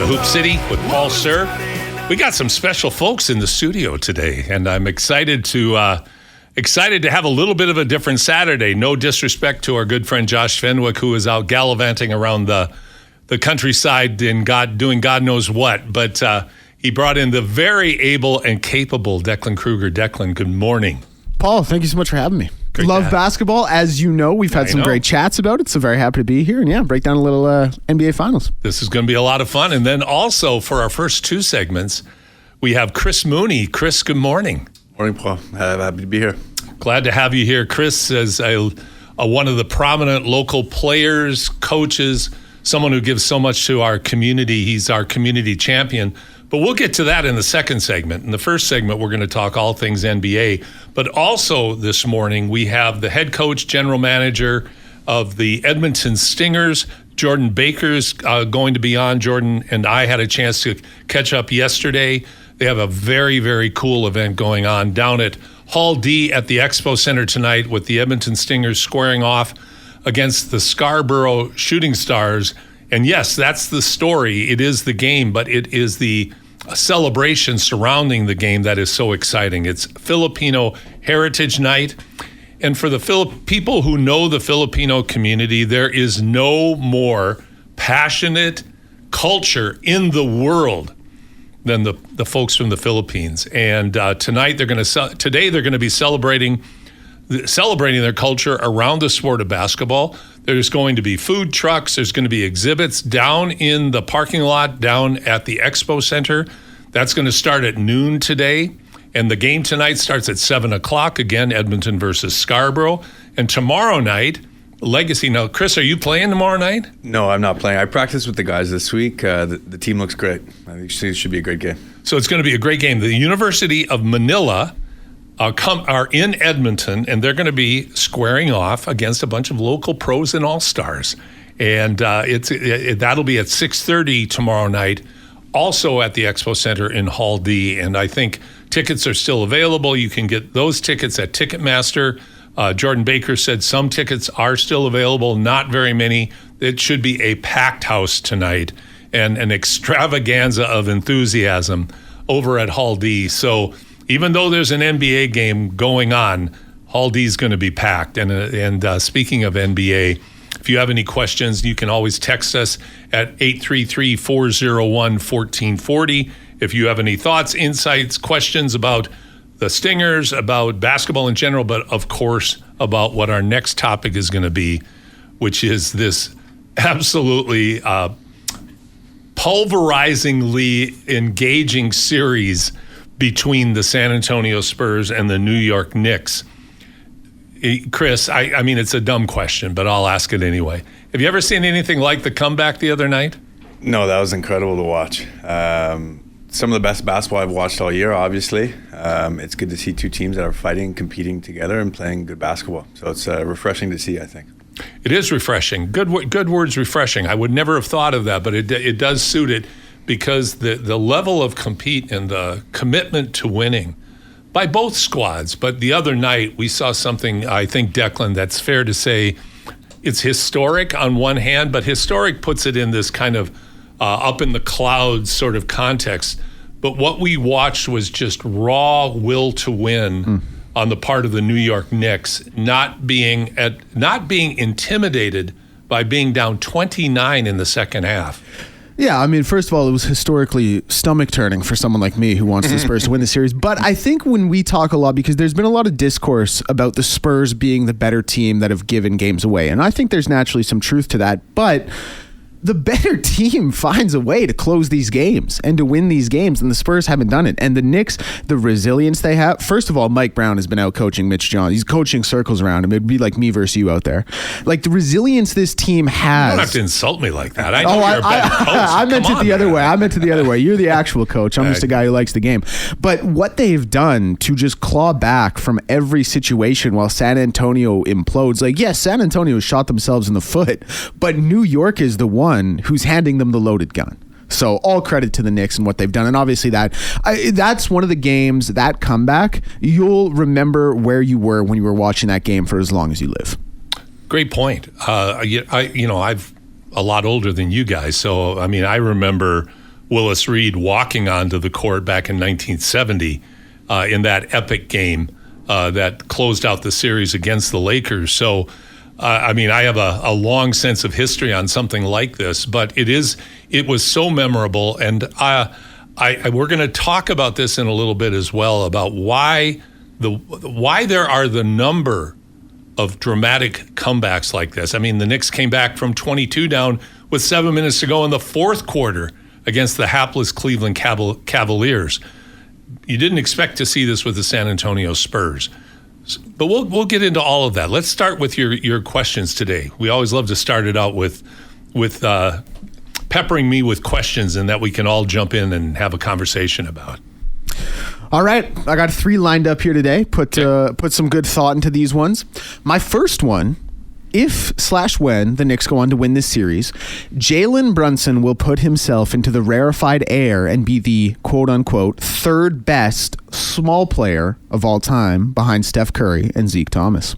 Hoop City with Paul Sir. We got some special folks in the studio today, and I'm excited to have a little bit of a different Saturday. No disrespect to our good friend Josh Fenwick, who is out gallivanting around the countryside and doing God knows what, but he brought in the very able and capable Declan Kruger. Declan, good morning. Paul, thank you so much for having me. Great Love basketball. As you know, we've had some great chats about it, so very happy to be here. And break down a little NBA Finals. This is going to be a lot of fun. And then also for our first two segments, we have Chris Mooney. Chris, good morning. Morning, Paul. Happy to be here. Glad to have you here. Chris is one of the prominent local players, coaches, someone who gives so much to our community. He's our community champion. But we'll get to that in the second segment. In the first segment, we're going to talk all things NBA. But also this morning, we have the head coach, general manager of the Edmonton Stingers, Jordan Baker's going to be on. Jordan and I had a chance to catch up yesterday. They have a very, very cool event going on down at Hall D at the Expo Center tonight with the Edmonton Stingers squaring off against the Scarborough Shooting Stars. And yes, that's the story. It is the game, but it is the celebration surrounding the game that is so exciting. It's Filipino Heritage Night. And for the people who know the Filipino community, there is no more passionate culture in the world than the folks from the Philippines. And today they're going to be celebrating their culture around the sport of basketball. There's going to be food trucks. There's going to be exhibits down in the parking lot down at the Expo Center. That's going to start at noon today. And the game tonight starts at 7 o'clock. Again, Edmonton versus Scarborough. And tomorrow night, Legacy. Now, Chris, are you playing tomorrow night? No, I'm not playing. I practiced with the guys this week. The team looks great. I think it should be a great game. So it's going to be a great game. The University of Manila are in Edmonton, and they're going to be squaring off against a bunch of local pros and all-stars. And that'll be at 6:30 tomorrow night, also at the Expo Center in Hall D. And I think tickets are still available. You can get those tickets at Ticketmaster. Jordan Baker said some tickets are still available, not very many. It should be a packed house tonight and an extravaganza of enthusiasm over at Hall D. So even though there's an NBA game going on, Hall D is going to be packed. And speaking of NBA, if you have any questions, you can always text us at 833-401-1440. If you have any thoughts, insights, questions about the Stingers, about basketball in general, but of course about what our next topic is going to be, which is this absolutely pulverizingly engaging series between the San Antonio Spurs and the New York Knicks. Chris, I mean, it's a dumb question, but I'll ask it anyway. Have you ever seen anything like the comeback the other night? No, that was incredible to watch. Some of the best basketball I've watched all year, obviously. It's good to see two teams that are fighting, competing together, and playing good basketball. So it's refreshing to see, I think. It is refreshing. Good words, refreshing. I would never have thought of that, but it does suit it, because the level of compete and the commitment to winning by both squads. But the other night we saw something, I think, Declan, that's fair to say it's historic on one hand, but historic puts it in this kind of up in the clouds sort of context. But what we watched was just raw will to win on the part of the New York Knicks, not being intimidated by being down 29 in the second half. Yeah, I mean, first of all, it was historically stomach-turning for someone like me who wants the Spurs to win the series. But I think when we talk a lot, because there's been a lot of discourse about the Spurs being the better team that have given games away, and I think there's naturally some truth to that, but the better team finds a way to close these games and to win these games, and the Spurs haven't done it. And the Knicks, the resilience they have, first of all, Mike Brown has been out coaching Mitch Johnson. He's coaching circles around him. It'd be like me versus you out there. Like, the resilience this team has. You don't have to insult me like that. I know you're a better coach. I meant it the other way. I meant it the other way. You're the actual coach. I'm just a guy who likes the game. But what they've done to just claw back from every situation while San Antonio implodes, like, yes, San Antonio shot themselves in the foot, but New York is the one who's handing them the loaded gun. So all credit to the Knicks and what they've done. And obviously that's one of the games, that comeback, you'll remember where you were when you were watching that game for as long as you live. Great point. I've a lot older than you guys. So, I mean, I remember Willis Reed walking onto the court back in 1970 in that epic game that closed out the series against the Lakers. So, I mean, I have a long sense of history on something like this, but it was so memorable. And we're going to talk about this in a little bit as well, about why there are the number of dramatic comebacks like this. I mean, the Knicks came back from 22 down with 7 minutes to go in the fourth quarter against the hapless Cleveland Cavaliers. You didn't expect to see this with the San Antonio Spurs. But we'll get into all of that. Let's start with your questions today. We always love to start it out with peppering me with questions, and that we can all jump in and have a conversation about. All right, I got 3 lined up here today. Put some good thought into these ones. My first one: if/when the Knicks go on to win this series, Jalen Brunson will put himself into the rarefied air and be the quote-unquote third best small player of all time behind Steph Curry and Zeke Thomas.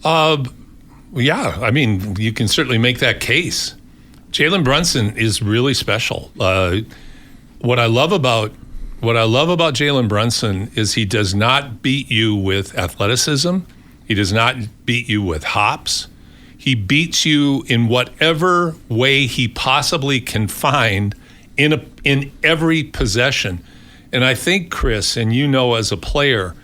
Yeah, I mean, you can certainly make that case. Jalen Brunson is really special. What I love about Jalen Brunson is he does not beat you with athleticism. He does not beat you with hops. He beats you in whatever way he possibly can find in every possession. And I think, Chris, and you know as a player,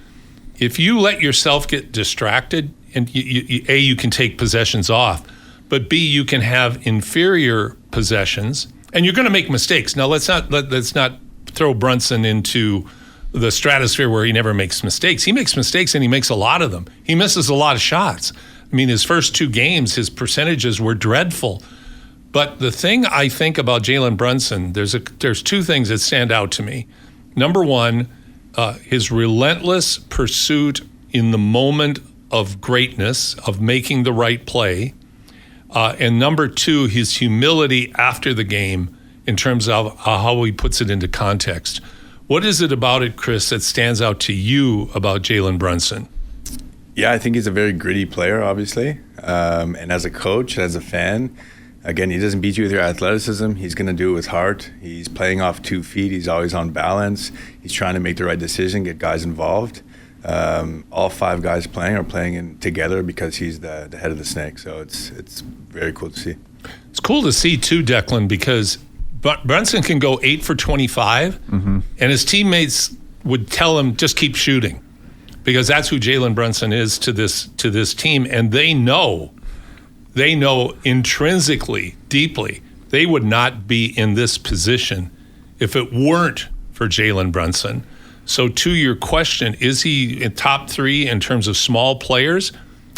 if you let yourself get distracted, and you can take possessions off, but B, you can have inferior possessions, and you're going to make mistakes. Now, let's not throw Brunson into the stratosphere where he never makes mistakes. He makes mistakes, and he makes a lot of them. He misses a lot of shots. I mean, his first 2 games, his percentages were dreadful. But the thing I think about Jalen Brunson, there's 2 things that stand out to me. Number one, his relentless pursuit in the moment of greatness, of making the right play. And number 2, his humility after the game in terms of how he puts it into context. What is it about it, Chris, that stands out to you about Jalen Brunson? Yeah, I think he's a very gritty player, obviously. And as a coach, as a fan, again, he doesn't beat you with your athleticism. He's going to do it with heart. He's playing off 2 feet. He's always on balance. He's trying to make the right decision, get guys involved. All 5 guys are playing together because he's the head of the snake. So it's very cool to see. It's cool to see too, Declan, because Brunson can go 8 for 25, and his teammates would tell him just keep shooting, because that's who Jalen Brunson is to this team, and they know intrinsically, deeply, they would not be in this position if it weren't for Jalen Brunson. So to your question, is he in top 3 in terms of small players?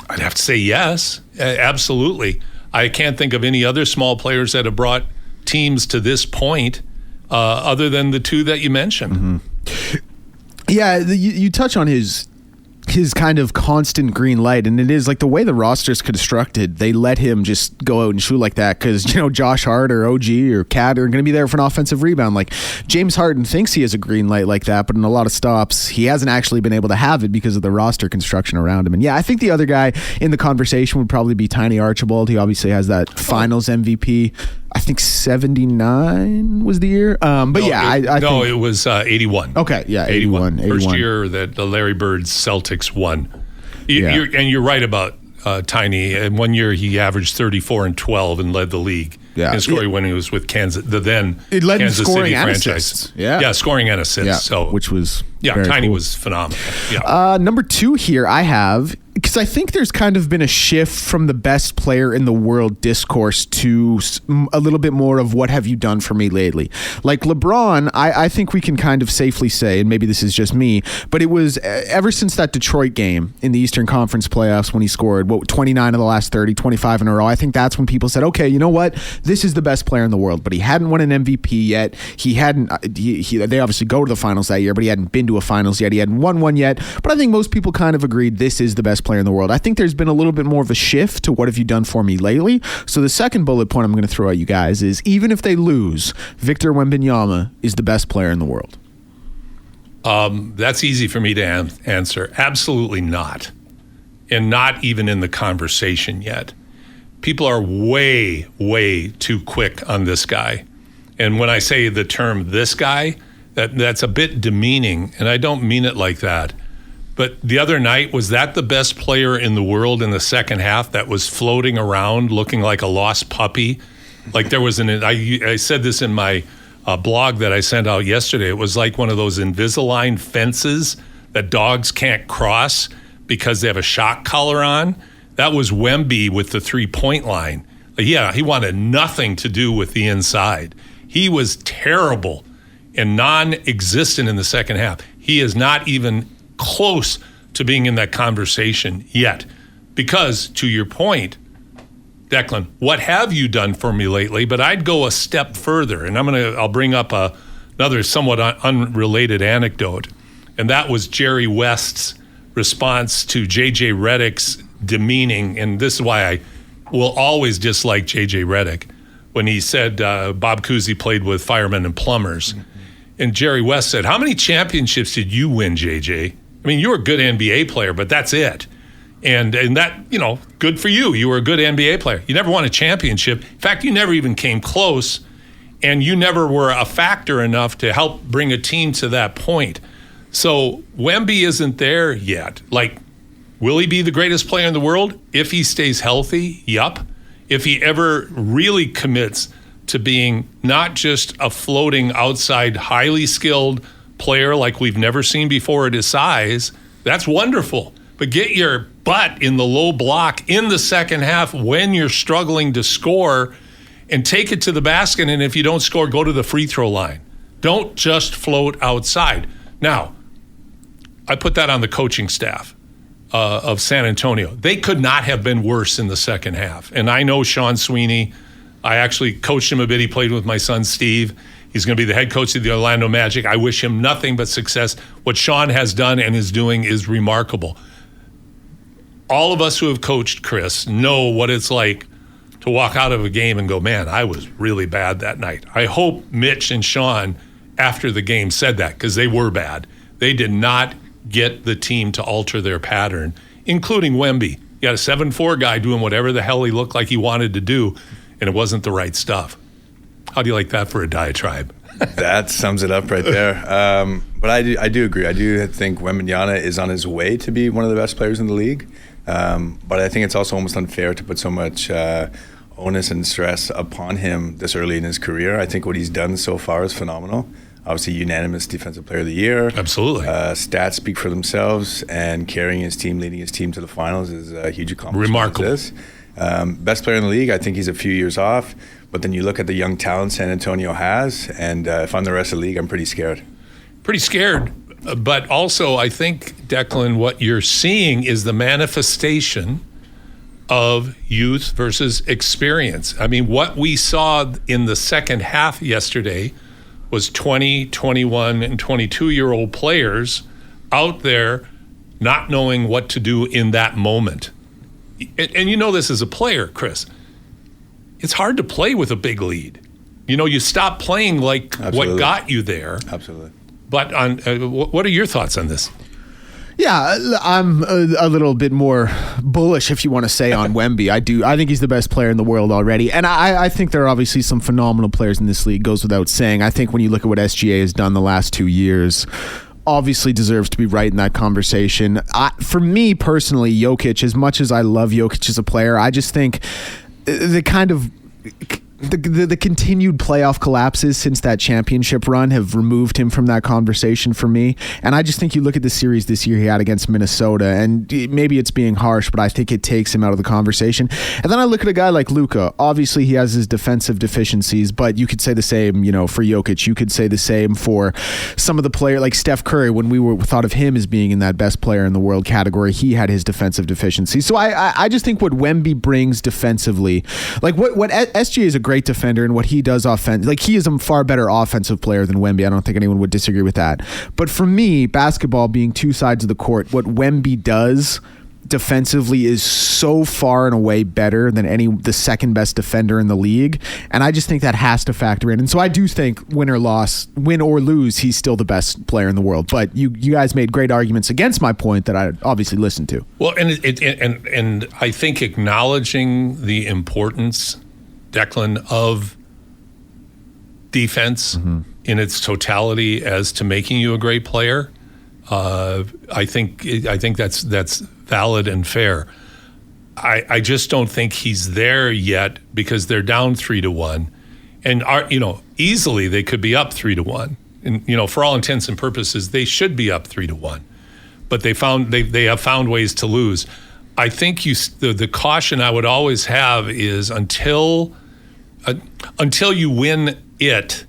I'd have to say yes, absolutely. I can't think of any other small players that have brought teams to this point other than the 2 that you mentioned. Yeah, you touch on his kind of constant green light, and it is like the way the roster's constructed, they let him just go out and shoot like that because, Josh Hart or OG or Cat are going to be there for an offensive rebound. Like, James Harden thinks he has a green light like that, but in a lot of stops, he hasn't actually been able to have it because of the roster construction around him. And yeah, I think the other guy in the conversation would probably be Tiny Archibald. He obviously has that finals MVP. I think 79 was the year. It was 81. Okay, yeah, 81. First year that the Larry Bird Celtics won. You're right about Tiny. And 1 year he averaged 34 and 12 and led the league. Yeah. In scoring when he was with Kansas City franchise. Yeah, scoring and assists. Yeah, so which was Tiny cool. was phenomenal. Yeah. Number 2 here I have, because I think there's kind of been a shift from the best player in the world discourse to a little bit more of what have you done for me lately. Like LeBron, I think we can kind of safely say, and maybe this is just me, but it was ever since that Detroit game in the Eastern Conference playoffs when he scored 29 of the last 30, 25 in a row. I think that's when people said, okay, you know what? This is the best player in the world, but he hadn't won an MVP yet. He hadn't, they obviously go to the finals that year, but he hadn't been to a finals yet. He hadn't won one yet, but I think most people kind of agreed this is the best player in the world. I think there's been a little bit more of a shift to what have you done for me lately. So the second bullet point I'm going to throw at you guys is, even if they lose, Victor Wembanyama is the best player in the world. That's easy for me to answer. Absolutely not. And not even in the conversation yet. people are way, way too quick on this guy. And when I say the term "this guy," that's a bit demeaning, and I don't mean it like that. But the other night, was that the best player in the world in the second half that was floating around looking like a lost puppy? Like there was I said this in my blog that I sent out yesterday. It was like one of those Invisalign fences that dogs can't cross because they have a shock collar on. That was Wemby with the three-point line. Yeah, he wanted nothing to do with the inside. He was terrible and non-existent in the second half. He is not even close to being in that conversation yet. Because, to your point, Declan, what have you done for me lately? But I'd go a step further, and I'll bring up another somewhat unrelated anecdote, and that was Jerry West's response to J.J. Redick's demeaning, and this is why I will always dislike J.J. Redick, when he said Bob Cousy played with firemen and plumbers. And Jerry West said, how many championships did you win, J.J.? I mean, you were a good NBA player, but that's it. And that, good for you. You were a good NBA player. You never won a championship. In fact, you never even came close, and you never were a factor enough to help bring a team to that point. So Wemby isn't there yet. Like, will he be the greatest player in the world? If he stays healthy, yup. If he ever really commits to being not just a floating outside, highly skilled player like we've never seen before at his size, that's wonderful. But get your butt in the low block in the second half when you're struggling to score and take it to the basket. And if you don't score, go to the free throw line. Don't just float outside. Now, I put that on the coaching staff of San Antonio. They could not have been worse in the second half. And I know Sean Sweeney. I actually coached him a bit. He played with my son, Steve. He's going to be the head coach of the Orlando Magic. I wish him nothing but success. What Sean has done and is doing is remarkable. All of us who have coached Chris know what it's like to walk out of a game and go, man, I was really bad that night. I hope Mitch and Sean, after the game, said that, because they were bad. They did not get the team to alter their pattern, including Wemby. You got a 7'4" guy doing whatever the hell he looked like he wanted to do, and it wasn't the right stuff. How do you like that for a diatribe? That sums it up right there. But I do agree. I do think Wembanyama is on his way to be one of the best players in the league. But I think it's also almost unfair to put so much onus and stress upon him this early in his career. I think what he's done so far is phenomenal. Obviously, unanimous Defensive Player of the Year. Absolutely. Stats speak for themselves, and carrying his team, leading his team to the finals is a huge accomplishment. Remarkable. Best player in the league, I think he's a few years off. But then you look at the young talent San Antonio has, and if I'm the rest of the league, I'm pretty scared. Pretty scared. But also, I think, Declan, what you're seeing is the manifestation of youth versus experience. I mean, what we saw in the second half yesterday was 20, 21, and 22-year-old players out there not knowing what to do in that moment. And you know this as a player, Chris. It's hard to play with a big lead. You stop playing like Absolutely. What got you there. Absolutely. But what are your thoughts on this? Yeah, I'm a little bit more bullish, if you want to say, on Wemby. I think he's the best player in the world already. And I think there are obviously some phenomenal players in this league, goes without saying. I think when you look at what SGA has done the last 2 years, obviously deserves to be right in that conversation. For me personally, Jokic, as much as I love Jokic as a player, I just think the kind of the continued playoff collapses since that championship run have removed him from that conversation for me. And I just think you look at the series this year he had against Minnesota, and maybe it's being harsh, but I think it takes him out of the conversation. And then I look at a guy like Luka. Obviously, he has his defensive deficiencies, but you could say the same, for Jokic. You could say the same for some of the players like Steph Curry. When we thought of him as being in that best player in the world category, he had his defensive deficiencies. So I just think what Wemby brings defensively, like what SGA is a great defender, and what he does like he is a far better offensive player than Wemby. I don't think anyone would disagree with that. But for me, basketball being two sides of the court, what Wemby does defensively is so far and away better than the second best defender in the league, and I just think that has to factor in. And so I do think win or lose, he's still the best player in the world. But you guys made great arguments against my point that I obviously listened to. Well, and I think acknowledging the importance, Declan, of defense in its totality as to making you a great player, I think that's valid and fair. I just don't think he's there yet because they're down 3-1, and easily they could be up 3-1, and for all intents and purposes they should be up 3-1, but they have found ways to lose. I think the caution I would always have is until you win it.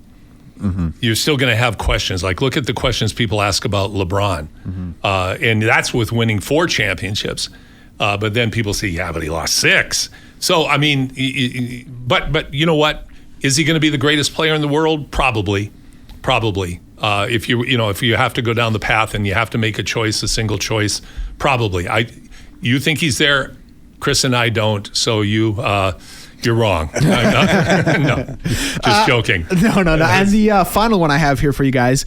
You're still going to have questions. Like, look at the questions people ask about LeBron. And that's with winning 4 championships. But then people say, yeah, but he lost 6. So, I mean, but you know what? Is he going to be the greatest player in the world? Probably. If you have to go down the path and you have to make a single choice, probably. You think he's there? Chris and I don't. So you're wrong. No, just joking. No. And the final one I have here for you guys,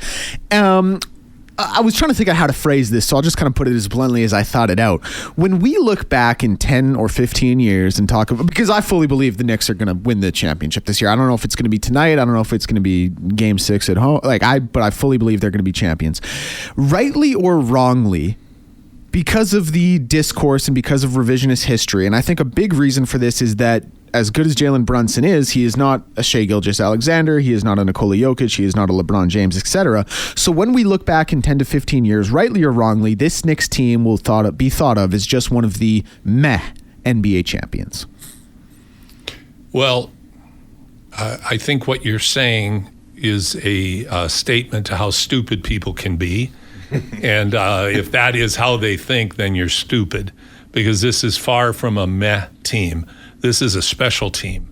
I was trying to think of how to phrase this, so I'll just kind of put it as bluntly as I thought it out. When we look back in 10 or 15 years and talk about, because I fully believe the Knicks are going to win the championship this year. I don't know if it's going to be tonight. I don't know if it's going to be Game 6 at home. But I fully believe they're going to be champions. Rightly or wrongly, because of the discourse and because of revisionist history, and I think a big reason for this is that as good as Jalen Brunson is, he is not a Shai Gilgeous-Alexander, he is not a Nikola Jokic, he is not a LeBron James, etc. So when we look back in 10 to 15 years, rightly or wrongly, this Knicks team will be thought of as just one of the meh NBA champions. Well, I think what you're saying is a statement to how stupid people can be. And if that is how they think, then you're stupid, because this is far from a meh team. This is a special team,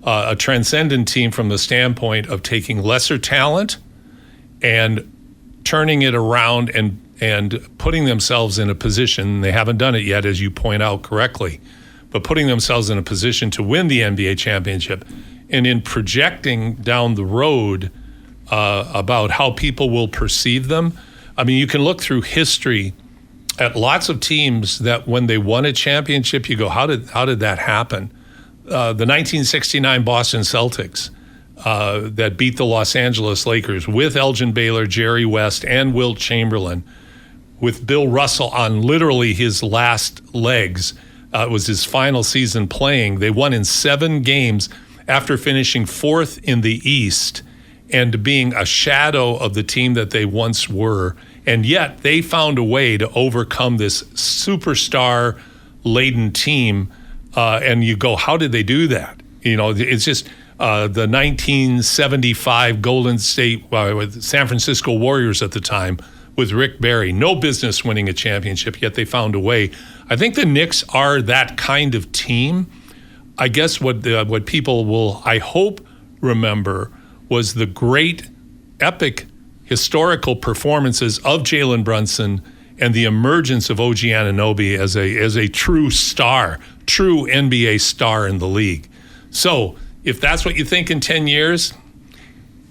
a transcendent team from the standpoint of taking lesser talent and turning it around and putting themselves in a position. They haven't done it yet, as you point out correctly, but putting themselves in a position to win the NBA championship. And in projecting down the road about how people will perceive them, I mean, you can look through history at lots of teams that when they won a championship, you go, how did that happen? The 1969 Boston Celtics that beat the Los Angeles Lakers with Elgin Baylor, Jerry West, and Wilt Chamberlain, with Bill Russell on literally his last legs. It was his final season playing. They won in 7 games after finishing 4th in the East and being a shadow of the team that they once were. And yet they found a way to overcome this superstar-laden team. And you go, how did they do that? It's just the 1975 Golden State with San Francisco Warriors at the time with Rick Barry. No business winning a championship, yet they found a way. I think the Knicks are that kind of team. I guess what people will, I hope, remember was the great, epic, historical performances of Jalen Brunson and the emergence of OG Anunoby as a true star, true NBA star in the league. So if that's what you think in 10 years,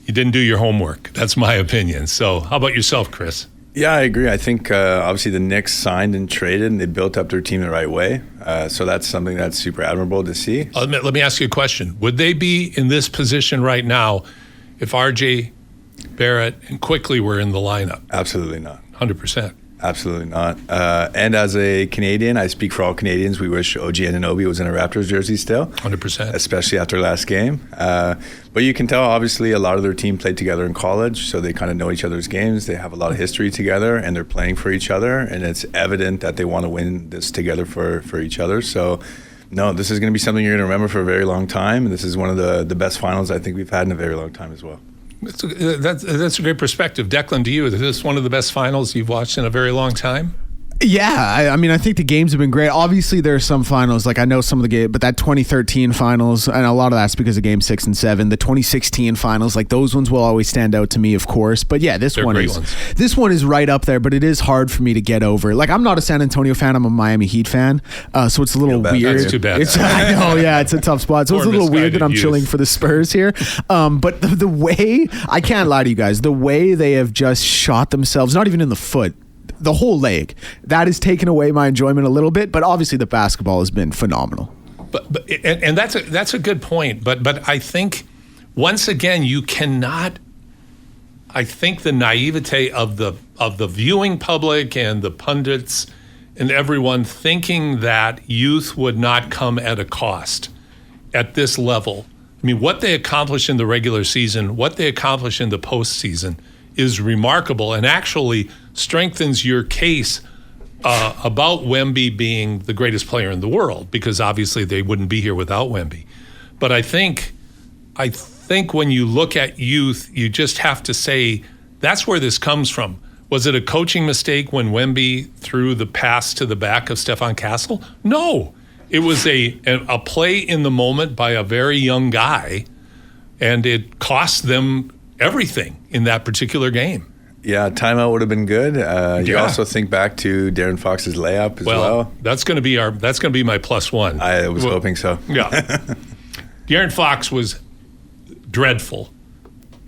you didn't do your homework. That's my opinion. So how about yourself, Chris? Yeah, I agree. I think obviously the Knicks signed and traded and they built up their team the right way. So that's something that's super admirable to see. Let me ask you a question. Would they be in this position right now if RJ Barrett and Quickly were in the lineup? Absolutely not. 100%. Absolutely not. And as a Canadian, I speak for all Canadians. We wish OG Anunoby was in a Raptors jersey still. 100%. Especially after last game. But you can tell, obviously, a lot of their team played together in college, so they kind of know each other's games. They have a lot of history together, and they're playing for each other. And it's evident that they want to win this together for each other. So, no, this is going to be something you're going to remember for a very long time. And this is one of the best finals I think we've had in a very long time as well. That's a great perspective. Declan, to you, is this one of the best finals you've watched in a very long time? Yeah, I mean, I think the games have been great. Obviously, there are some finals, like I know some of the game, but that 2013 finals, and a lot of that's because of Game 6 and 7. The 2016 finals, like those ones will always stand out to me, of course. But yeah, this one is right up there. But it is hard for me to get over. Like, I'm not a San Antonio fan; I'm a Miami Heat fan. So it's a little weird. That's too bad. I know, yeah, it's a tough spot. So it's a little weird that I'm chilling for the Spurs here. But the way, I can't lie to you guys, the way they have just shot themselves, not even in the foot, the whole leg, that has taken away my enjoyment a little bit. But obviously the basketball has been phenomenal. But that's a good point. But I think once again you cannot. I think the naivete of the viewing public and the pundits and everyone thinking that youth would not come at a cost at this level. I mean, what they accomplish in the regular season, what they accomplish in the postseason is remarkable and actually strengthens your case about Wemby being the greatest player in the world, because obviously they wouldn't be here without Wemby. But I think when you look at youth, you just have to say that's where this comes from. Was it a coaching mistake when Wemby threw the pass to the back of Stefan Castle? No. It was a play in the moment by a very young guy, and it cost them everything in that particular game. Yeah, timeout would have been good. You also think back to Darren Fox's layup as well. That's going to be my +1. I was hoping so. Yeah. Darren Fox was dreadful,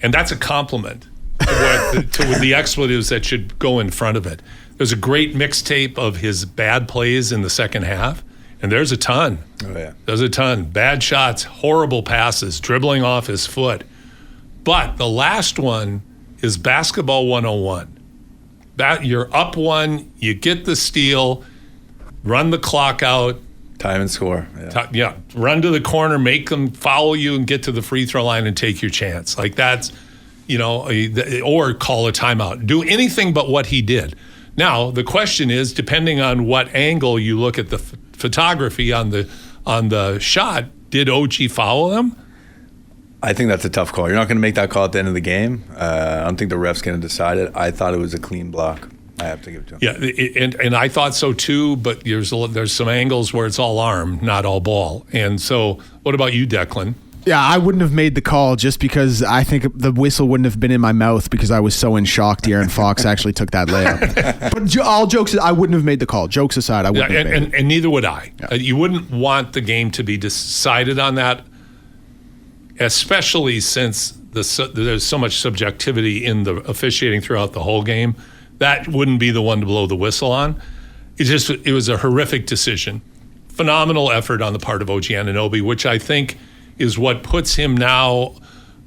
and that's a compliment to the expletives that should go in front of it. There's a great mixtape of his bad plays in the second half, and there's a ton. Oh, yeah. There's a ton. Bad shots, horrible passes, dribbling off his foot. But the last one is basketball 101. You're up one, you get the steal, run the clock out. Time and score. Yeah. Run to the corner, make them foul you and get to the free throw line and take your chance. Like that's, or call a timeout. Do anything but what he did. Now, the question is, depending on what angle you look at the photography on the shot, did OG foul him? I think that's a tough call. You're not going to make that call at the end of the game. I don't think the ref's going to decide it. I thought it was a clean block. I have to give it to him. Yeah, and I thought so too, but there's some angles where it's all arm, not all ball. And so what about you, Declan? Yeah, I wouldn't have made the call just because I think the whistle wouldn't have been in my mouth because I was so in shock De'Aaron Fox actually took that layup. But all jokes, I wouldn't have made the call. Jokes aside, I wouldn't have made it. And neither would I. Yeah. You wouldn't want the game to be decided on that, especially since there's so much subjectivity in the officiating throughout the whole game. That wouldn't be the one to blow the whistle on. It was a horrific decision. Phenomenal effort on the part of OG Anunoby, which I think is what puts him now,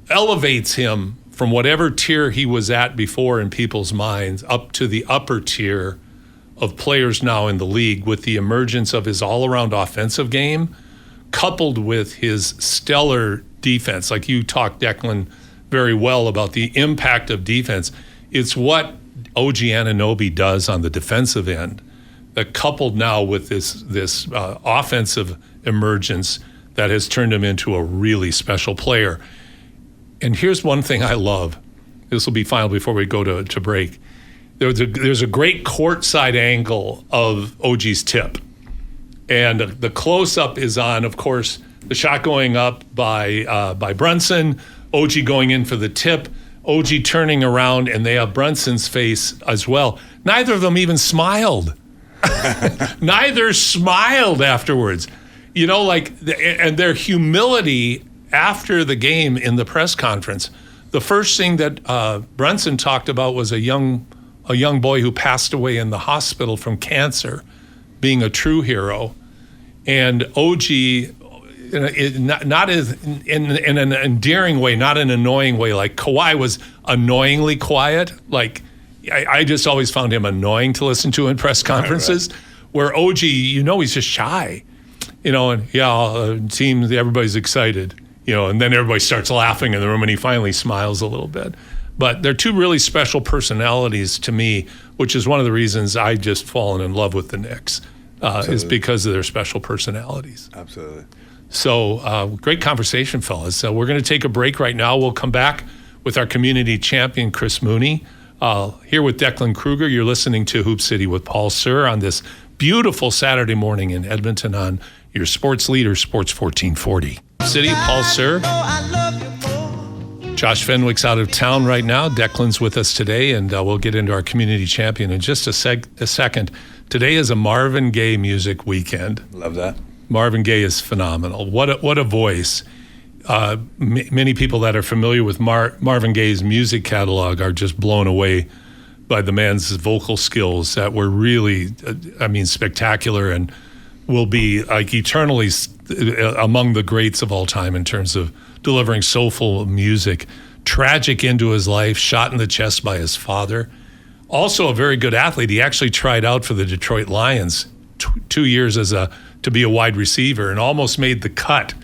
elevates him from whatever tier he was at before in people's minds up to the upper tier of players now in the league with the emergence of his all-around offensive game, coupled with his stellar defense. Like you talked, Declan, very well about the impact of defense. It's what OG Anunoby does on the defensive end, that coupled now with this offensive emergence that has turned him into a really special player. And here's one thing I love. This will be final before we go to break. There's a great courtside angle of OG's tip. And the close-up is on, of course, the shot going up by Brunson, OG going in for the tip, OG turning around, and they have Brunson's face as well. Neither of them even smiled. Neither smiled afterwards. And their humility after the game in the press conference. The first thing that Brunson talked about was a young boy who passed away in the hospital from cancer, being a true hero. And OG, not as in an endearing way, not an annoying way. Like Kawhi was annoyingly quiet. Like I just always found him annoying to listen to in press conferences. Right. Where OG, he's just shy. And teams, everybody's excited, and then everybody starts laughing in the room and he finally smiles a little bit. But they're two really special personalities to me, which is one of the reasons I just fallen in love with the Knicks, is because of their special personalities. Absolutely. So great conversation, fellas. So we're going to take a break right now. We'll come back with our community champion, Chris Mooney. Here with Declan Kruger, you're listening to Hoop City with Paul Sir on this beautiful Saturday morning in Edmonton on your sports leader, Sports 1440. City, Paul Sir. Josh Fenwick's out of town right now. Declan's with us today, and we'll get into our community champion in just a second. Today is a Marvin Gaye music weekend. Love that. Marvin Gaye is phenomenal. What a voice. Many people that are familiar with Marvin Gaye's music catalog are just blown away by the man's vocal skills that were really, spectacular, and will be like eternally among the greats of all time in terms of delivering soulful music. Tragic end to his life, shot in the chest by his father. Also a very good athlete. He actually tried out for the Detroit Lions 2 years to be a wide receiver and almost made the cut.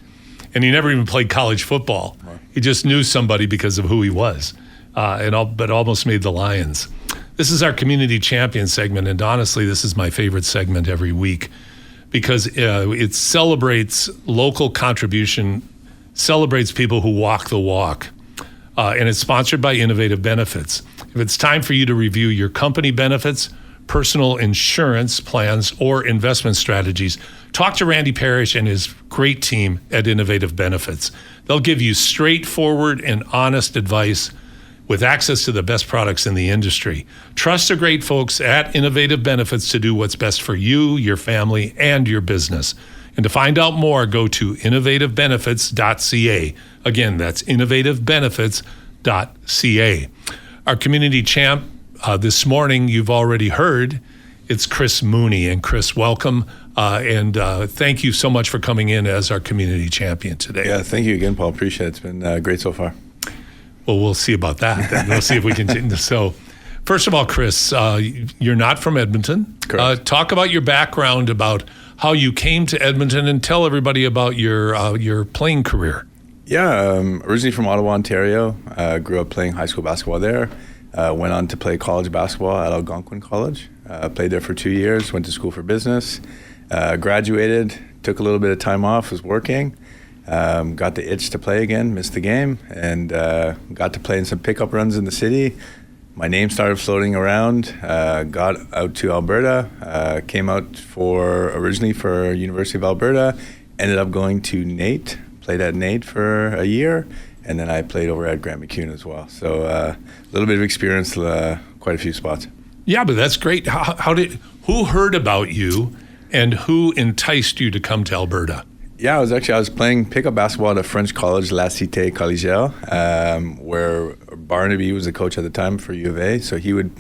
And he never even played college football. Right. He just knew somebody because of who he was, but almost made the Lions. This is our community champion segment, and honestly, this is my favorite segment every week because it celebrates local contribution, celebrates people who walk the walk, and it's sponsored by Innovative Benefits. If it's time for you to review your company benefits, personal insurance plans, or investment strategies, talk to Randy Parrish and his great team at Innovative Benefits. They'll give you straightforward and honest advice with access to the best products in the industry. Trust the great folks at Innovative Benefits to do what's best for you, your family, and your business. And to find out more, go to innovativebenefits.ca. Again, that's innovativebenefits.ca. Our community champ this morning, you've already heard, it's Chris Mooney. And Chris, welcome. And thank you so much for coming in as our community champion today. Yeah, thank you again, Paul. Appreciate it. It's been great so far. Well, we'll see about that. Then. We'll see if we can. So, first of all, Chris, you're not from Edmonton. Correct. Talk about your background, about how you came to Edmonton, and tell everybody about your playing career. Yeah, originally from Ottawa, Ontario. Grew up playing high school basketball there. Went on to play college basketball at Algonquin College. Played there for 2 years. Went to school for business. Graduated. Took a little bit of time off. Was working. Got the itch to play again. Missed the game, and got to play in some pickup runs in the city. My name started floating around. Got out to Alberta. Came out originally for University of Alberta. Ended up going to NAIT. Played at NAIT for a year. And then I played over at Grant McEwen as well. So a little bit of experience, quite a few spots. Yeah, but that's great. Who heard about you, and who enticed you to come to Alberta? Yeah, I was playing pickup basketball at a French college, La Cité Collégiale, where Barnaby was the coach at the time for U of A. So he would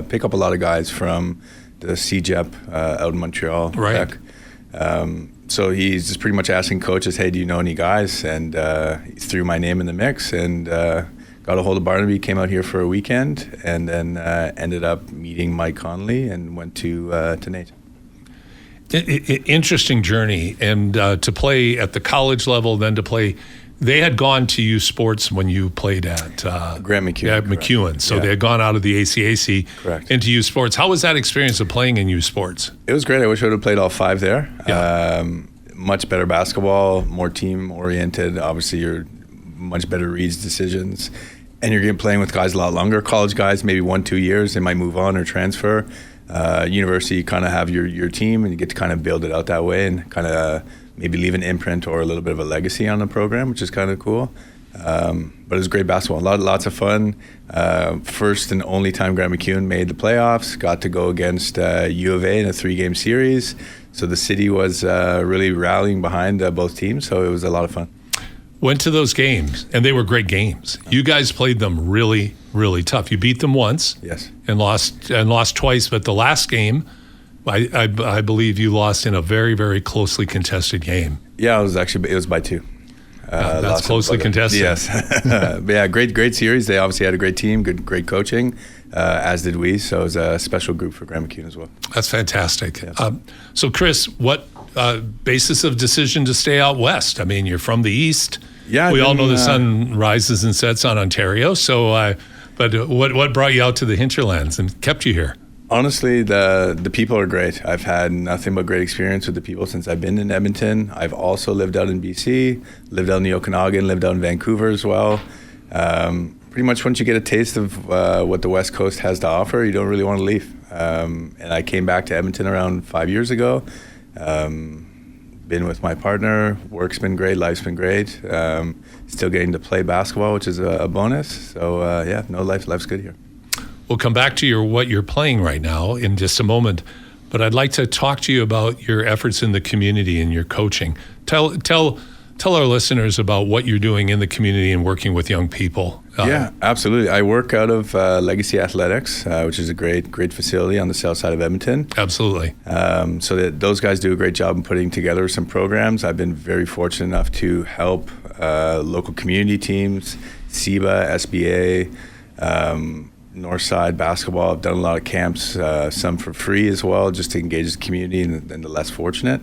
pick up a lot of guys from the CJEP out in Montreal. Right. So he's just pretty much asking coaches, hey, do you know any guys? And he threw my name in the mix and got a hold of Barnaby, came out here for a weekend, and then ended up meeting Mike Conley and went to NAIT. Interesting journey, and to play at the college level, then to play. They had gone to U Sports when you played at Grant McEwen. Yeah, McEwen. So they had gone out of the ACAC into U Sports. How was that experience of playing in U Sports? It was great. I wish I would have played all 5 there. Yeah. Much better basketball, more team oriented. Obviously, you're much better reads, decisions, and you're playing with guys a lot longer. College guys, maybe 1-2 years, they might move on or transfer. University, you kind of have your team, and you get to kind of build it out that way, and kind of maybe leave an imprint or a little bit of a legacy on the program, which is kind of cool. But it was great basketball, lots of fun. First and only time Grant McEwen made the playoffs. Got to go against U of A in a 3-game series. So the city was really rallying behind both teams. So it was a lot of fun. Went to those games, and they were great games. You guys played them really, really tough. You beat them once, yes, and lost twice. But the last game, I believe you lost in a very, very closely contested game. Yeah, it was by 2. That's closely contested. Yes, but yeah, great series. They obviously had a great team, great coaching, as did we. So it was a special group for Grant McEwen as well. That's fantastic. Yeah. So Chris, what basis of decision to stay out west? I mean, you're from the east. Yeah, we all know the sun rises and sets on Ontario. So, but what brought you out to the hinterlands and kept you here? Honestly, the people are great. I've had nothing but great experience with the people since I've been in Edmonton. I've also lived out in BC, lived out in the Okanagan, lived out in Vancouver as well. pretty much once you get a taste of what the West Coast has to offer, you don't really want to leave. And I came back to Edmonton around 5 years ago. Been with my partner. Work's been great. Life's been great. Still getting to play basketball, which is a bonus. So life's good here. We'll come back to what you're playing right now in just a moment, but I'd like to talk to you about your efforts in the community and your coaching. Tell our listeners about what you're doing in the community and working with young people. Yeah, absolutely. I work out of Legacy Athletics, which is a great facility on the south side of Edmonton. Absolutely. So those guys do a great job in putting together some programs. I've been very fortunate enough to help local community teams, SEBA, SBA, Northside basketball. I've done a lot of camps, some for free as well, just to engage the community and the less fortunate.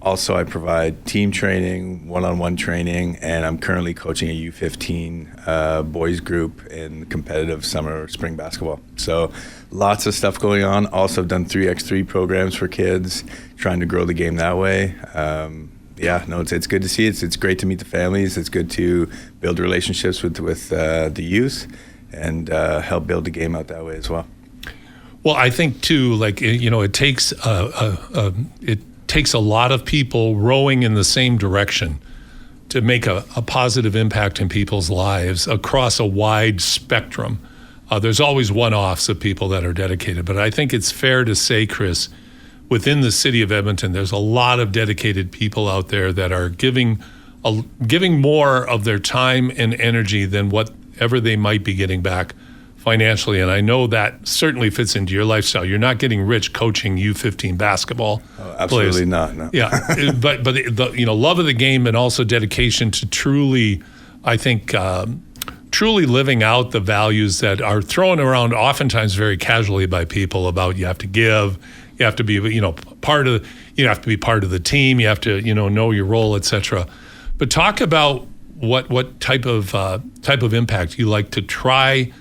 Also, I provide team training, one-on-one training, and I'm currently coaching a U15 boys group in competitive summer spring basketball. So lots of stuff going on. Also, I've done 3x3 programs for kids, trying to grow the game that way. It's good to see. It's great to meet the families. It's good to build relationships with the youth and help build the game out that way as well. Well, I think too, it takes a lot of people rowing in the same direction to make a positive impact in people's lives across a wide spectrum. There's always one-offs of people that are dedicated, but I think it's fair to say, Chris, within the city of Edmonton, there's a lot of dedicated people out there that are giving more of their time and energy than whatever they might be getting back financially. And I know that certainly fits into your lifestyle. You're not getting rich coaching U15 basketball. Oh, absolutely players. Not. No. Yeah, but the love of the game and also dedication to truly living out the values that are thrown around oftentimes very casually by people about you have to give, you have to be part of the team, you have to know your role, etc. But talk about what type of impact you like to try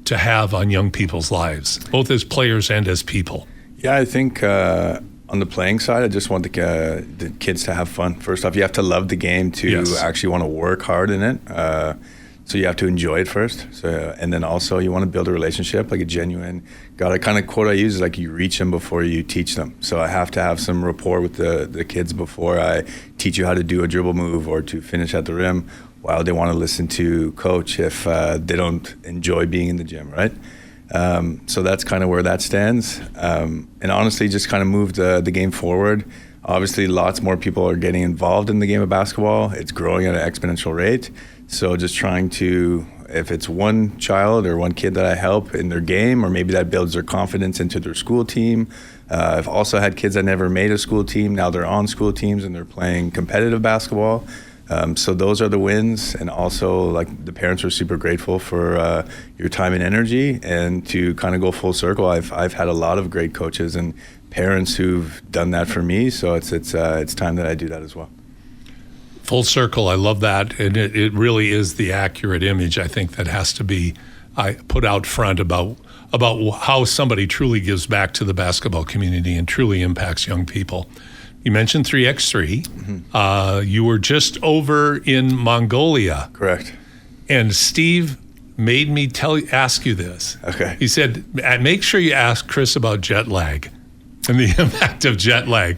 to have on young people's lives, both as players and as people. Yeah, I think on the playing side, I just want the kids to have fun. First off, you have to love the game to actually want to work hard in it. So you have to enjoy it first. And then also you want to build a relationship, like a genuine, a kind of quote I use is like you reach them before you teach them. So I have to have some rapport with the kids before I teach you how to do a dribble move or to finish at the rim, while they want to listen to coach if they don't enjoy being in the gym, right? So that's kind of where that stands. And honestly, just kind of moved the game forward. Obviously, lots more people are getting involved in the game of basketball. It's growing at an exponential rate. So just trying to, if it's one child or one kid that I help in their game, or maybe that builds their confidence into their school team. I've also had kids that never made a school team. Now they're on school teams and they're playing competitive basketball. So those are the wins, and also the parents are super grateful for your time and energy, and to kind of go full circle. I've had a lot of great coaches and parents who've done that for me, so it's time that I do that as well. Full circle, I love that, and it really is the accurate image I think that has to be put out front about how somebody truly gives back to the basketball community and truly impacts young people. You mentioned 3x3. Mm-hmm. You were just over in Mongolia. Correct. And Steve made me ask you this. Okay. He said, make sure you ask Chris about jet lag and the impact of jet lag.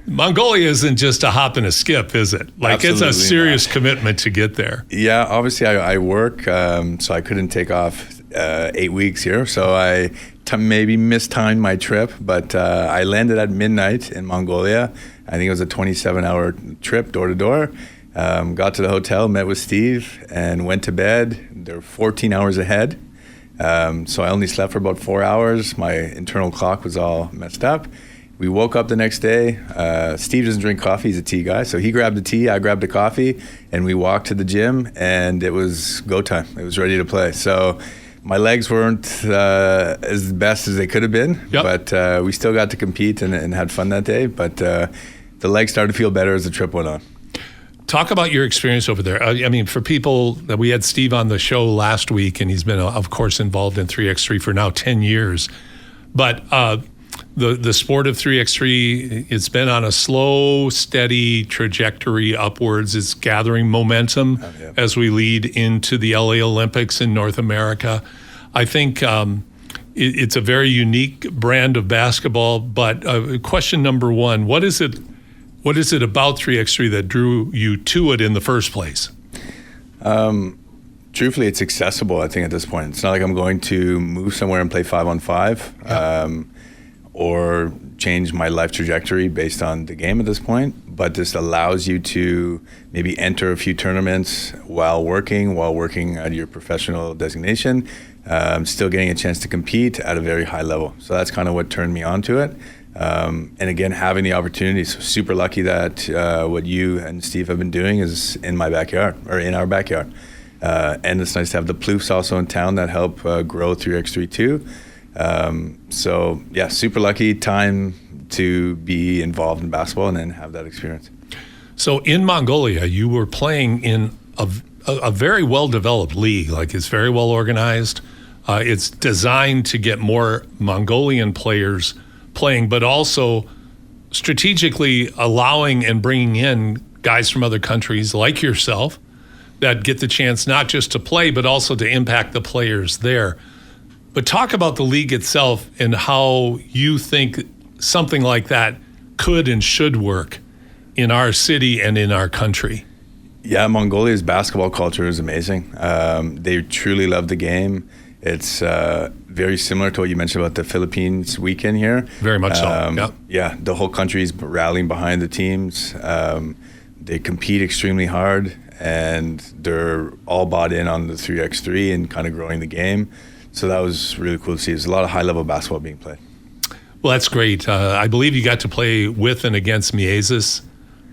Mongolia isn't just a hop and a skip, is it? It's a serious commitment to get there. Yeah, obviously I work, so I couldn't take off 8 weeks here. So I maybe mistimed my trip, but I landed at midnight in Mongolia. I think it was a 27-hour trip, door to door. Got to the hotel, met with Steve, and went to bed. They're 14 hours ahead. So I only slept for about 4 hours. My internal clock was all messed up. We woke up the next day. Steve doesn't drink coffee. He's a tea guy. So he grabbed the tea, I grabbed the coffee, and we walked to the gym, and it was go time. It was ready to play. So my legs weren't as best as they could have been, but we still got to compete and had fun that day. But the legs started to feel better as the trip went on. Talk about your experience over there. I mean, for people, we had Steve on the show last week, and he's been, of course, involved in 3x3 for now 10 years. But the sport of 3x3, it's been on a slow, steady trajectory upwards. It's gathering momentum as we lead into the LA Olympics in North America. I think it's a very unique brand of basketball. But question number one, what is it about 3x3 that drew you to it in the first place? Truthfully, it's accessible, I think, at this point. It's not like I'm going to move somewhere and play 5-on-5 or change my life trajectory based on the game at this point. But this allows you to maybe enter a few tournaments while working at your professional designation, still getting a chance to compete at a very high level. So that's kind of what turned me on to it. And again, having the opportunity, so super lucky that what you and Steve have been doing is in my backyard, or in our backyard. And it's nice to have the Ploufs also in town that help grow 3x3 too. So yeah, super lucky time to be involved in basketball and then have that experience. So in Mongolia, you were playing in a very well-developed league. Like, it's very well organized. It's designed to get more Mongolian players playing, but also strategically allowing and bringing in guys from other countries like yourself that get the chance not just to play, but also to impact the players there. But talk about the league itself and how you think something like that could and should work in our city and in our country. Yeah, Mongolia's basketball culture is amazing. They truly love the game. It's very similar to what you mentioned about the Philippines weekend here. Very much so, Yeah, the whole country is rallying behind the teams. They compete extremely hard, and they're all bought in on the 3x3 and kind of growing the game. So that was really cool to see. There's a lot of high-level basketball being played. Well, that's great. I believe you got to play with and against Miezis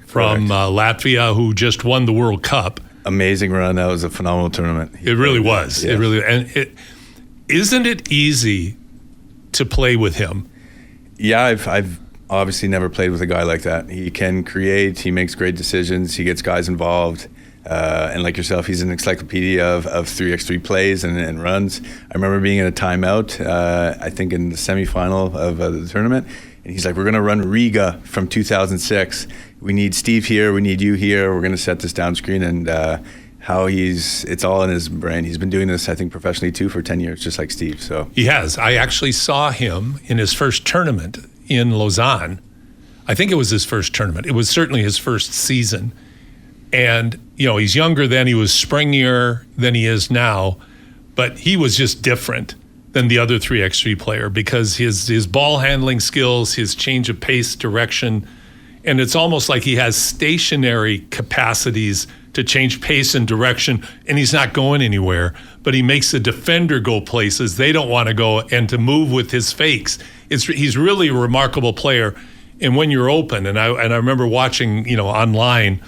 from Latvia, who just won the World Cup. Amazing run. That was a phenomenal tournament. It really was. Yes. It really, and isn't it easy to play with him? Yeah, I've obviously never played with a guy like that. He can create. He makes great decisions. He gets guys involved. And like yourself, he's an encyclopedia of 3x3 plays and runs. I remember being in a timeout, I think in the semifinal of the tournament, and he's like, "We're going to run Riga from 2006. We need Steve here. We need you here. We're going to set this down screen." And how it's all in his brain. He's been doing this, I think, professionally too for 10 years, just like Steve. So he has. I actually saw him in his first tournament in Lausanne. I think it was his first tournament. It was certainly his first season. And, he's younger then, he was springier than he is now, but he was just different than the other 3x3 player because his ball handling skills, his change of pace, direction, and it's almost like he has stationary capacities to change pace and direction, and he's not going anywhere, but he makes the defender go places they don't want to go and to move with his fakes. He's really a remarkable player. And when you're open, and I remember watching, online,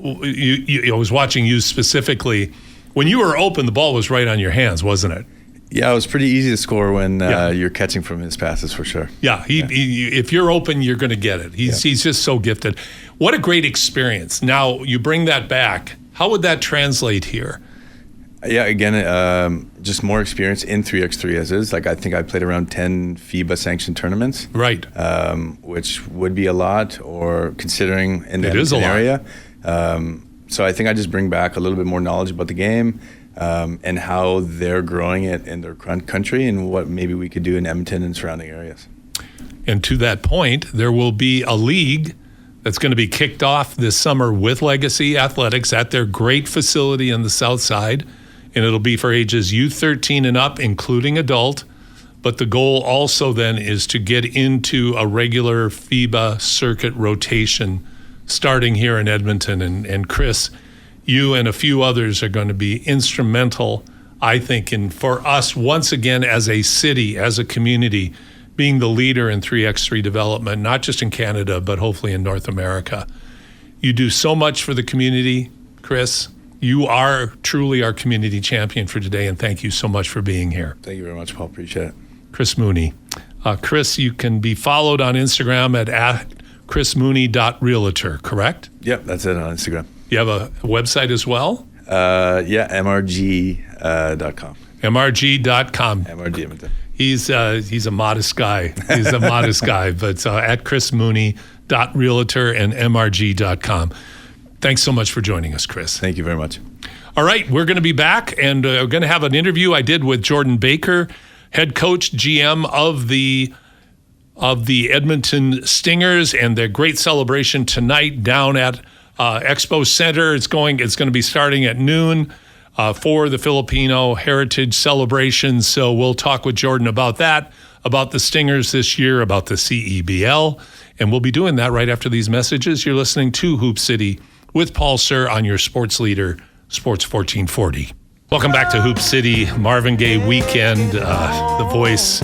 I was watching you specifically. When you were open, the ball was right on your hands, wasn't it? Yeah, it was pretty easy to score when you're catching from his passes, for sure. Yeah, if you're open, you're going to get it. He's just so gifted. What a great experience. Now, you bring that back. How would that translate here? Yeah, again, just more experience in 3x3 as is. Like, I think I played around 10 FIBA-sanctioned tournaments. Right. Which would be a lot, or considering in the Edmonton area. So I think I just bring back a little bit more knowledge about the game and how they're growing it in their country and what maybe we could do in Edmonton and surrounding areas. And to that point, there will be a league that's going to be kicked off this summer with Legacy Athletics at their great facility in the South Side. And it'll be for ages U13 and up, including adult. But the goal also then is to get into a regular FIBA circuit rotation starting here in Edmonton. And Chris, you and a few others are going to be instrumental, I think, in for us once again as a city, as a community, being the leader in 3x3 development, not just in Canada, but hopefully in North America. You do so much for the community, Chris. You are truly our community champion for today, and thank you so much for being here. Thank you very much, Paul. Appreciate it. Chris Mooney. Chris, you can be followed on Instagram at chrismooney.realtor, correct? Yep, that's it on Instagram. You have a website as well? Yeah, mrg.com. mrg.com. MRG Edmonton. He's a modest guy. He's a modest guy. But at Chris Mooney .realtor and mrg.com. Thanks so much for joining us, Chris. Thank you very much. All right, we're going to be back, and we're going to have an interview I did with Jordan Baker, head coach, GM of the Edmonton Stingers, and their great celebration tonight down at Expo Center. It's going to be starting at noon for the Filipino Heritage Celebration. So we'll talk with Jordan about that, about the Stingers this year, about the CEBL, and we'll be doing that right after these messages. You're listening to Hoop City with Paul Sir on your sports leader, Sports 1440. Welcome back to Hoop City, Marvin Gaye Weekend, the voice,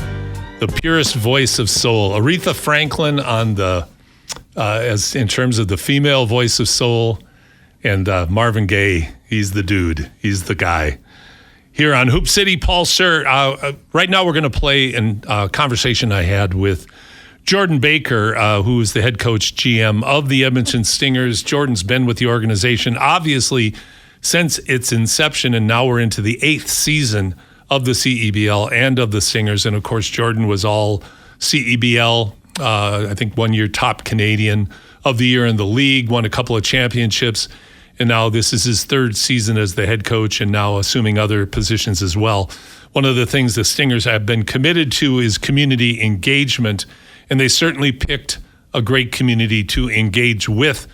the purest voice of soul. Aretha Franklin on the, as in terms of the female voice of soul, and Marvin Gaye, he's the dude, he's the guy. Here on Hoop City, Paul Sir. Right now we're going to play a conversation I had with Jordan Baker, who is the head coach, GM of the Edmonton Stingers. Jordan's been with the organization, obviously, since its inception, and now we're into the 8th season of the CEBL and of the Stingers. And, of course, Jordan was all CEBL, I think 1 year top Canadian of the year in the league, won a couple of championships, and now this is his 3rd season as the head coach and now assuming other positions as well. One of the things the Stingers have been committed to is community engagement, and they certainly picked a great community to engage with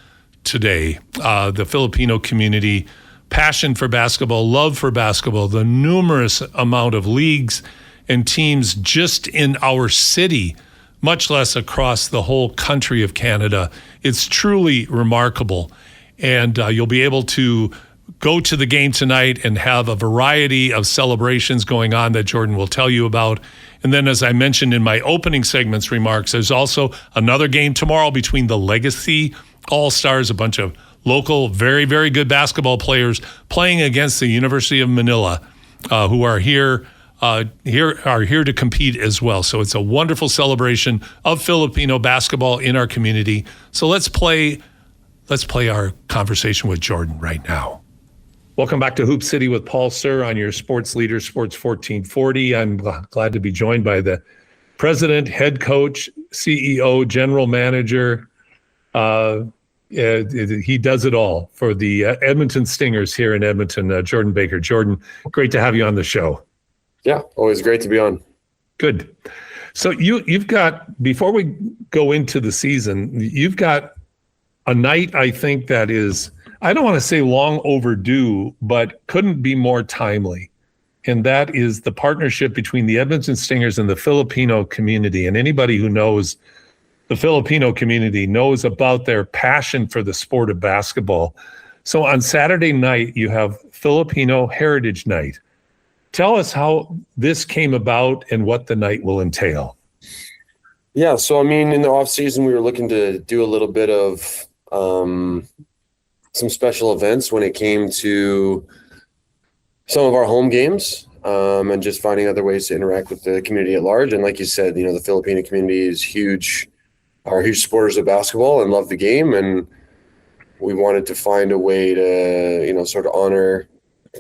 today. The Filipino community, passion for basketball, love for basketball, the numerous amount of leagues and teams just in our city, much less across the whole country of Canada. It's truly remarkable. And you'll be able to go to the game tonight and have a variety of celebrations going on that Jordan will tell you about. And then, as I mentioned in my opening segment's remarks, there's also another game tomorrow between the Legacy All-Stars, a bunch of local, very, very good basketball players playing against the University of Manila, who are here to compete as well. So it's a wonderful celebration of Filipino basketball in our community. So let's play our conversation with Jordan right now. Welcome back to Hoop City with Paul Sir on your sports leader, Sports 1440. I'm glad to be joined by the president, head coach, CEO, general manager. He does it all for the Edmonton Stingers here in Edmonton, Jordan Baker. Jordan, great to have you on the show. Yeah, always great to be on. Good. So you've got, before we go into the season, you've got a night, I think, that is, I don't want to say long overdue, but couldn't be more timely. And that is the partnership between the Edmonton Stingers and the Filipino community. And anybody who knows the Filipino community knows about their passion for the sport of basketball. So on Saturday night, you have Filipino Heritage Night. Tell us how this came about and what the night will entail. Yeah, so I mean, in the off season, we were looking to do a little bit of some special events when it came to some of our home games, and just finding other ways to interact with the community at large. And like you said, the Filipino community is huge, are huge supporters of basketball and love the game. And we wanted to find a way to, sort of honor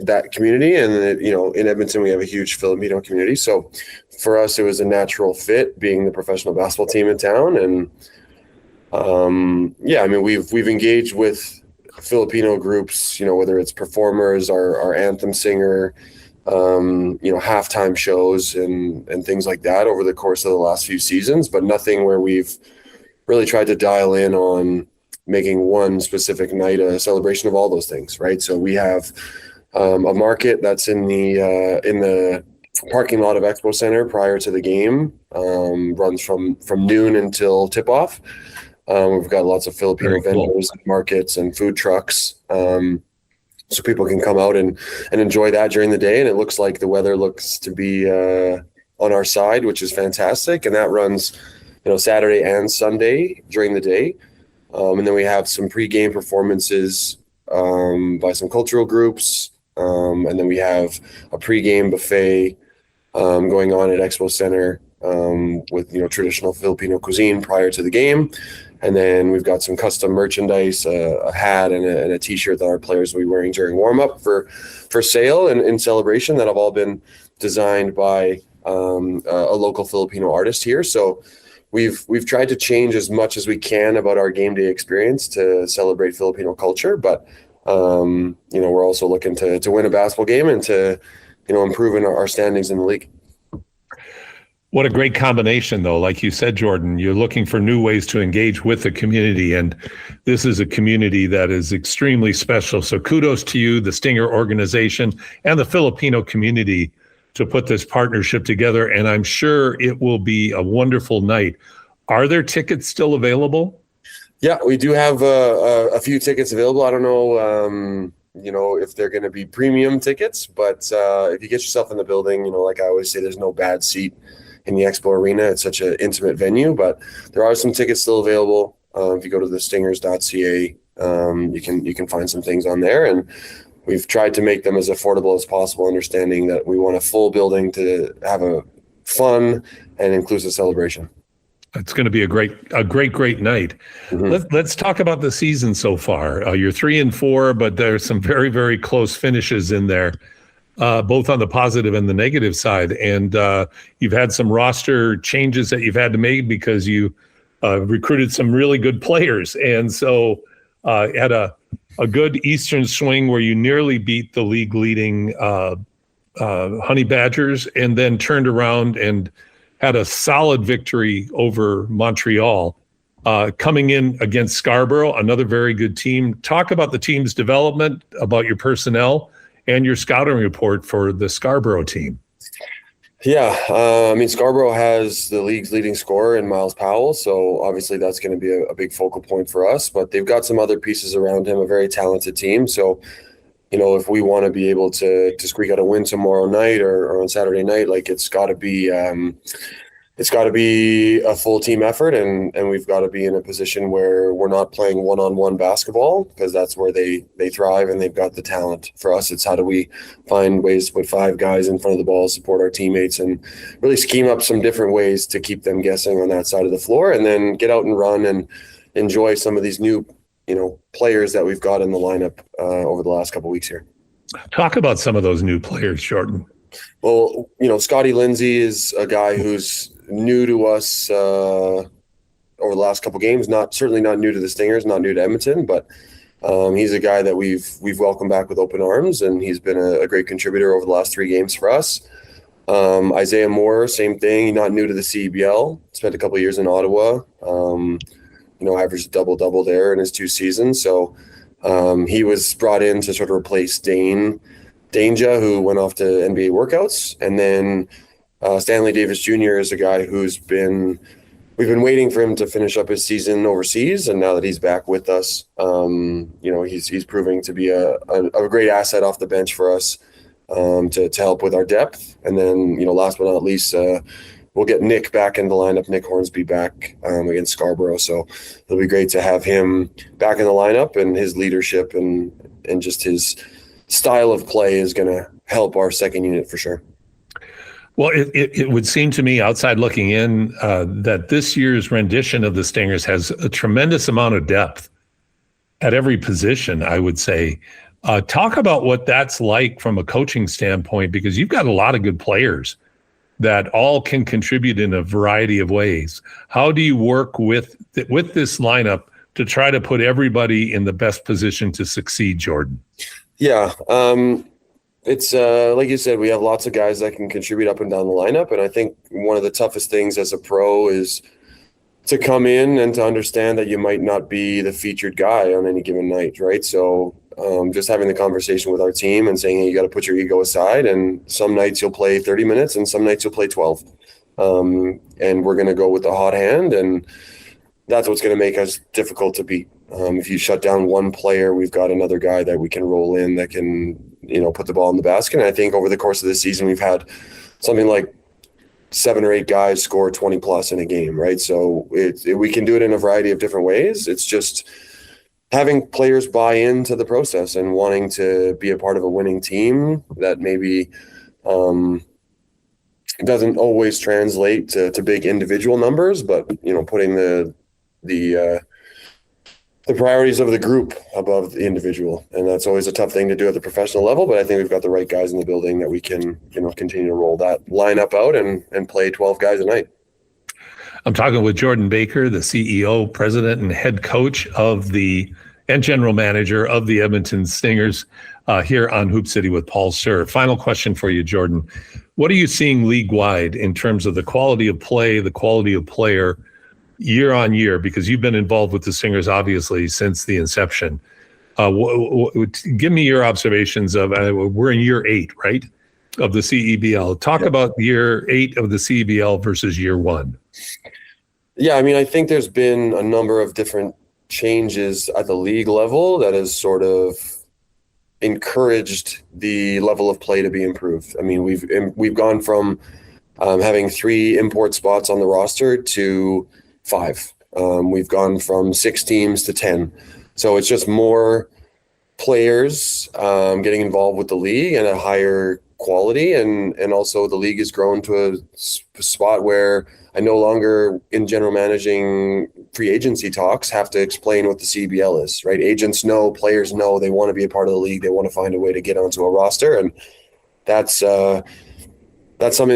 that community. And, in Edmonton, we have a huge Filipino community. So for us, it was a natural fit being the professional basketball team in town. And we've engaged with Filipino groups, whether it's performers, our anthem singer, halftime shows and things like that over the course of the last few seasons, but nothing where we've really tried to dial in on making one specific night a celebration of all those things, right? So we have a market that's in the parking lot of Expo Center prior to the game, runs from noon until tip-off. We've got lots of Filipino vendors, markets, and food trucks, so people can come out and enjoy that during the day. And it looks like the weather looks to be on our side, which is fantastic. And that runs, Saturday and Sunday during the day. And then we have some pregame performances by some cultural groups, and then we have a pregame buffet going on at Expo Center with traditional Filipino cuisine prior to the game. And then we've got some custom merchandise, a hat and a t-shirt that our players will be wearing during warm-up for sale and in celebration that have all been designed by a local Filipino artist here. So we've tried to change as much as we can about our game day experience to celebrate Filipino culture. But, we're also looking to win a basketball game and to, improve in our standings in the league. What a great combination, though. Like you said, Jordan, you're looking for new ways to engage with the community, and this is a community that is extremely special. So kudos to you, the Stinger organization, and the Filipino community to put this partnership together, and I'm sure it will be a wonderful night. Are there tickets still available? Yeah, we do have a few tickets available. I don't know, if they're going to be premium tickets, but if you get yourself in the building, like I always say, there's no bad seat in the Expo Arena. It's such an intimate venue, but there are some tickets still available. If you go to thestingers.ca, you can find some things on there, and we've tried to make them as affordable as possible, understanding that we want a full building to have a fun and inclusive celebration. It's going to be a great night. Mm-hmm. Let's talk about the season so far. You're 3-4, but there's some very, very close finishes in there, both on the positive and the negative side. And you've had some roster changes that you've had to make because you recruited some really good players. And so had a good Eastern swing where you nearly beat the league leading Honey Badgers, and then turned around and had a solid victory over Montreal, coming in against Scarborough, another very good team. Talk about the team's development, about your personnel, and your scouting report for the Scarborough team. Yeah, Scarborough has the league's leading scorer in Miles Powell, so obviously that's going to be a big focal point for us. But they've got some other pieces around him, a very talented team. So, if we want to be able to squeak out a win tomorrow night or on Saturday night, like it's got to be a full team effort, and we've got to be in a position where we're not playing one-on-one basketball, because that's where they thrive and they've got the talent. For us, it's how do we find ways to put 5 guys in front of the ball, support our teammates, and really scheme up some different ways to keep them guessing on that side of the floor, and then get out and run and enjoy some of these new players that we've got in the lineup over the last couple of weeks here. Talk about some of those new players, Jordan. Well, Scotty Lindsay is a guy who's new to us over the last couple of games. Certainly not new to the Stingers, not new to Edmonton, but he's a guy that we've welcomed back with open arms, and he's been a great contributor over the last 3 games for us. Isaiah Moore, same thing, not new to the CEBL. Spent a couple of years in Ottawa. Averaged double-double there in his 2 seasons. So he was brought in to sort of replace Danger, who went off to NBA workouts. And then Stanley Davis Jr. is a guy we've been waiting for him to finish up his season overseas. And now that he's back with us, he's proving to be a great asset off the bench for us to help with our depth. And then, last but not least, we'll get Nick back in the lineup, Nick Hornsby back against Scarborough. So it'll be great to have him back in the lineup, and his leadership and just his style of play is going to help our second unit for sure. Well, it would seem to me, outside looking in, that this year's rendition of the Stingers has a tremendous amount of depth at every position, I would say. Talk about what that's like from a coaching standpoint, because you've got a lot of good players that all can contribute in a variety of ways. How do you work with this lineup to try to put everybody in the best position to succeed, Jordan? Yeah, it's like you said, we have lots of guys that can contribute up and down the lineup, and I think one of the toughest things as a pro is to come in and to understand that you might not be the featured guy on any given night, right? So just having the conversation with our team and saying, hey, you got to put your ego aside, and some nights you'll play 30 minutes and some nights you'll play 12. And we're going to go with the hot hand, and that's what's going to make us difficult to beat. If you shut down one player, we've got another guy that we can roll in that can, put the ball in the basket. And I think over the course of this season, we've had something like 7 or 8 guys score 20 plus in a game, right? So we can do it in a variety of different ways. It's just having players buy into the process and wanting to be a part of a winning team that maybe doesn't always translate to big individual numbers, but putting the the priorities of the group above the individual. And that's always a tough thing to do at the professional level, but I think we've got the right guys in the building that we can, continue to roll that lineup out and play 12 guys a night. I'm talking with Jordan Baker, the CEO, president, and head coach and general manager of the Edmonton Stingers, here on Hoop City with Paul Sir. Final question for you, Jordan. What are you seeing league-wide in terms of the quality of play, the quality of player, year on year? Because you've been involved with the Stingers, obviously, since the inception. Give me your observations of, we're in year 8, right, of the CEBL. Talk about year 8 of the CEBL versus year 1. Yeah, I mean, I think there's been a number of different changes at the league level that has sort of encouraged the level of play to be improved. I mean, we've gone from having 3 import spots on the roster to 5. We've gone from 6 teams to 10. So it's just more players getting involved with the league and a higher quality. And also the league has grown to a spot where I no longer, in general managing free agency talks, have to explain what the CBL is, right? Agents know, players know, they want to be a part of the league. They want to find a way to get onto a roster. And that's something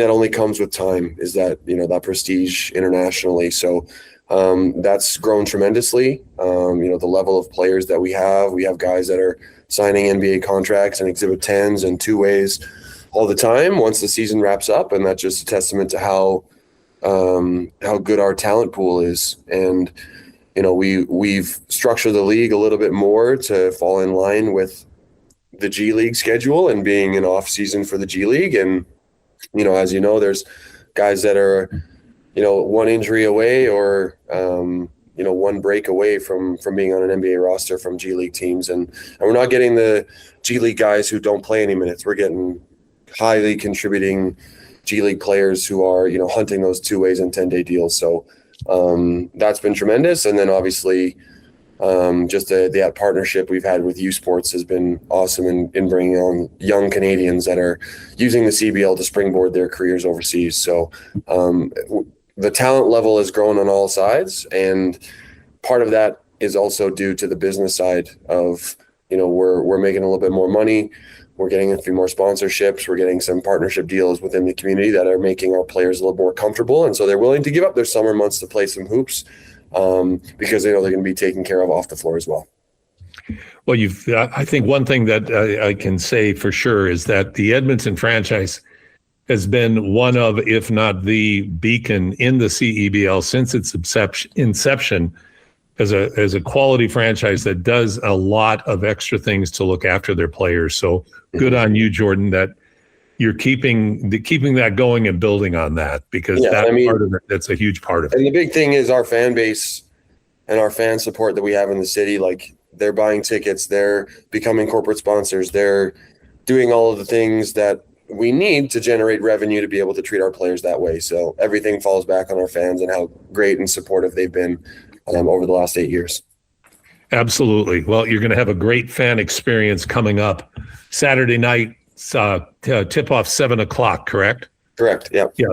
that only comes with time, is that, that prestige internationally. So that's grown tremendously. The level of players that we have guys that are signing NBA contracts and Exhibit 10s and 2-ways all the time once the season wraps up. And that's just a testament to how good our talent pool is. And, we've structured the league a little bit more to fall in line with the G League schedule and being an off season for the G League. And, as you know, there's guys that are, one injury away or, one break away from being on an NBA roster from G League teams. And we're not getting the G League guys who don't play any minutes. We're getting highly contributing G League players who are, hunting those 2-ways and 10-day deals. So that's been tremendous. And then obviously just the partnership we've had with U Sports has been awesome in bringing on young Canadians that are using the CBL to springboard their careers overseas. So the talent level has grown on all sides. And part of that is also due to the business side of, we're making a little bit more money. We're getting a few more sponsorships. We're getting some partnership deals within the community that are making our players a little more comfortable. And so they're willing to give up their summer months to play some hoops because they know they're going to be taken care of off the floor as well. Well, I think one thing that I can say for sure is that the Edmonton franchise has been one of, if not the beacon in the CEBL since its inception, as a quality franchise that does a lot of extra things to look after their players. So good on you, Jordan, that you're keeping that going and building on that, because part of it, that's a huge part of it. And the big thing is our fan base and our fan support that we have in the city. Like, they're buying tickets, they're becoming corporate sponsors, they're doing all of the things that we need to generate revenue to be able to treat our players that way. So everything falls back on our fans and how great and supportive they've been over the last 8 years. Absolutely. Well, you're going to have a great fan experience coming up Saturday night, tip off 7:00, correct? Correct. Yeah. Yeah.